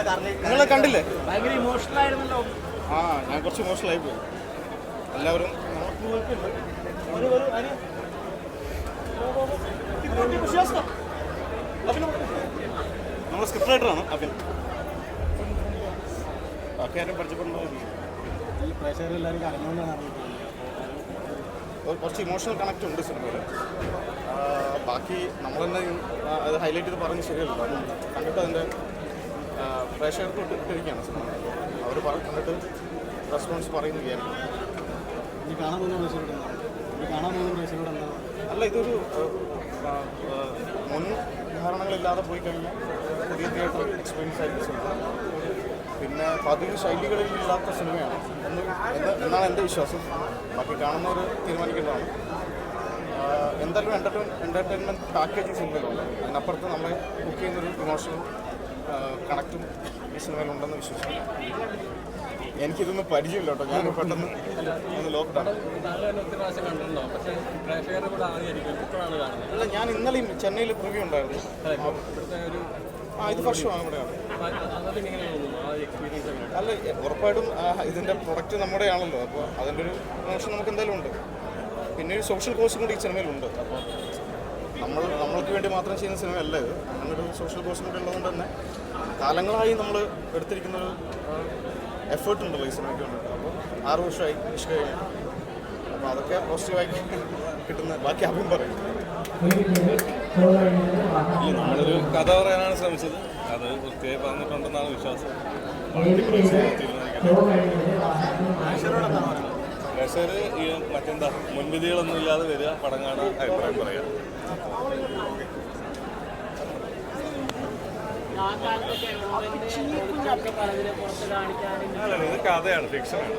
ഞാൻ നിങ്ങളെ കണ്ടില്ലേ? ഭയങ്കര ഇമോഷണൽ ആയിരുന്നല്ലോ. ഞാൻ കുറച്ച് ഇമോഷണൽ ആയിപ്പോയി. എല്ലാവരും നമ്മൾ സ്ക്രിപ്റ്റ് റൈറ്ററാണ് അഭിൻ. ബാക്കി ആരും പരിചയപ്പെടുന്നുണ്ടാവും. കുറച്ച് ഇമോഷണൽ കണക്റ്റ് ഉണ്ട് സിനിമയിൽ. ബാക്കി നമ്മൾ തന്നെ അത് ഹൈലൈറ്റ് ചെയ്ത് പറഞ്ഞ് ശരിയല്ല. കണ്ടിട്ട് അതിൻ്റെ പ്രേക്ഷകർക്ക് ഇട്ടിരിക്കുകയാണ് സിനിമ. അവർ കണ്ടിട്ട് റെസ്പോൺസ് പറയുന്നു വിചാരിക്കും. അല്ല, ഇതൊരു മുൻ ധാരണകളില്ലാതെ പോയി കഴിഞ്ഞാൽ പുതിയ തിയേറ്റർ എക്സ്പീരിയൻസ് ആയിരിക്കും സിനിമ. പിന്നെ പതിവ് ശൈലികളിലില്ലാത്ത സിനിമയാണ് എന്നാണ് എൻ്റെ വിശ്വാസം. ബാക്കി കാണുന്നവർ തീരുമാനിക്കേണ്ടതാണ്. എന്തായാലും എൻ്റർടൈൻമെൻറ്റ് പാക്കേജ് സിനിമയിലുണ്ട്. അതിനപ്പുറത്ത് നമ്മളെ ബുക്ക് ചെയ്യുന്നൊരു ഇമോഷണൽ കണക്റ്റും ഈ സിനിമയിലുണ്ടെന്ന് വിശ്വസിക്കുന്നു. എനിക്കിതൊന്നും പരിചയമില്ല കേട്ടോ. ഞാൻ പെട്ടെന്ന് ലോക്ക്ഡൗൺ. അല്ല, ഞാൻ ഇന്നലെയും ചെന്നൈയിൽ പ്രിവ്യൂ ഉണ്ടായിരുന്നു. ഇത് വർഷമാണ് ഇവിടെയാണ്. അല്ല, ഉറപ്പായിട്ടും ഇതിൻ്റെ പ്രൊഡക്റ്റ് നമ്മുടെയാണല്ലോ. അപ്പോൾ അതിൻ്റെ ഒരു ഇമോഷൻ നമുക്ക് എന്തായാലും ഉണ്ട്. പിന്നെ ഒരു സോഷ്യൽ കോഴ്സും കൂടി ഈ സിനിമയിലുണ്ട്. അപ്പോൾ നമ്മൾക്ക് വേണ്ടി മാത്രം ചെയ്യുന്ന സിനിമയല്ല ഇത്. അങ്ങനൊരു സോഷ്യൽ കോഴ്സും കൂടി ഉള്ളതുകൊണ്ട് തന്നെ കാലങ്ങളായി നമ്മൾ എടുത്തിരിക്കുന്നൊരു എഫേർട്ട് ഉണ്ടല്ലോ ഈ സിനിമയ്ക്ക് വേണ്ടിയിട്ട്. അപ്പോൾ 6 വർഷമായി ഇഷ്ടം കഴിഞ്ഞു. അപ്പോൾ അതൊക്കെ പോസിറ്റീവായി കിട്ടുന്ന ബാക്കി അഭിം പറയും. നമ്മളൊരു കഥ പറയാനാണ് ശ്രമിച്ചത്. അത് വൃത്തിയായി പറഞ്ഞിട്ടുണ്ടെന്നാണ് വിശ്വാസം. പ്രേക്ഷകർ ഈ മറ്റെന്താ മുൻവിധികളൊന്നും ഇല്ലാതെ വരിക, പടം കാണാൻ അഭിപ്രായം പറയാം. ഇത് കഥയാണ്, ഫിക്ഷനാണ്.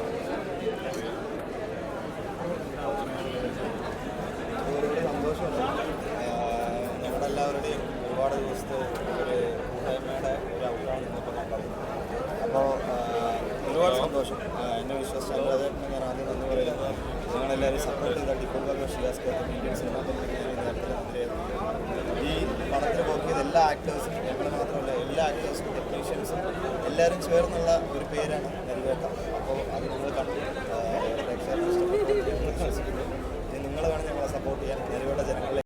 ഞങ്ങളെല്ലാവരുടെയും ഒരുപാട് ദിവസത്തെ ഒരു കൂട്ടായ്മയുടെ ഒരു ഔട്ടാണ് ഇന്നിപ്പോൾ കണ്ടത്. അപ്പോൾ ഒരുപാട് സന്തോഷം. എന്നെ വിശ്വസിച്ചാൽ ഞാൻ ആദ്യം നന്ദി പറയുന്നത് നിങ്ങളെല്ലാവരും സപ്പോർട്ട് ചെയ്ത ഡിപ്പോൾബർഗർ ഷിയാസ് ഇന്ത്യൻ സിനിമ ഈ പടത്തിൽ വർക്ക് ചെയ്ത എല്ലാ ആക്ടേഴ്സും, ഞങ്ങൾ മാത്രമല്ല എല്ലാ ആക്ടേഴ്സും ടെക്നീഷ്യൻസും എല്ലാവരും ചേർന്നുള്ള ഒരു പേരാണ് നെരുവേട്ട. അപ്പോൾ അത് നിങ്ങൾ കണ്ടു പ്രേക്ഷകർക്ക് ഇഷ്ടപ്പെട്ടു വിശ്വസിക്കുന്നു. നിങ്ങൾ വേണം ഞങ്ങളെ സപ്പോർട്ട് ചെയ്യാൻ. നെരുവേട്ട ജനങ്ങളിലേക്ക്